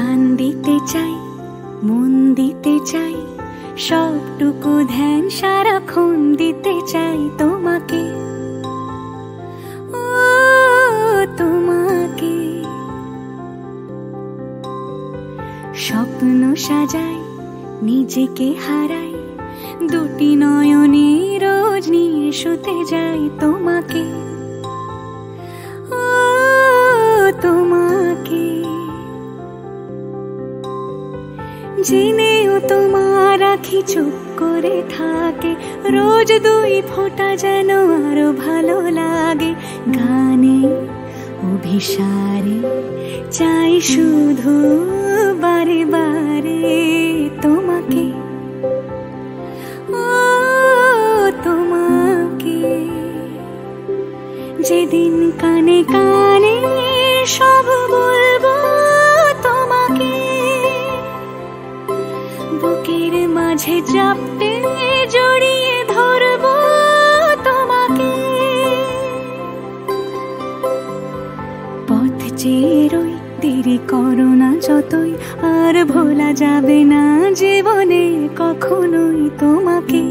প্রাণ দিতে চাই, মন দিতে চাই, সবটুকু ধ্যান সারাক্ষণ দিতে চাই তোমাকে, ও তোমাকে। স্বপ্ন সাজাই, নিজেকে হারাই, দুটি নয়নে রোজ নিয়ে শুতে যাই তোমাকে, ও তোমাকে। জেনেও তোমার আখি চুপ করে থাকে, রোজ দুই ফোঁটা যেন আরো ভালো লাগে। গানে অভিসারে চাই শুধু বারে বারে তোমাকে, ও তোমাকে। যেদিন কানে কানে সব বলবো তোমাকে, বুকের মাঝে চাপতে জড়িয়ে ধরবো তোমাকে। পথ চেয়ে রই, দেরি করো না যতই, আর ভোলা যাবে না জীবনে কখনোই তোমাকে।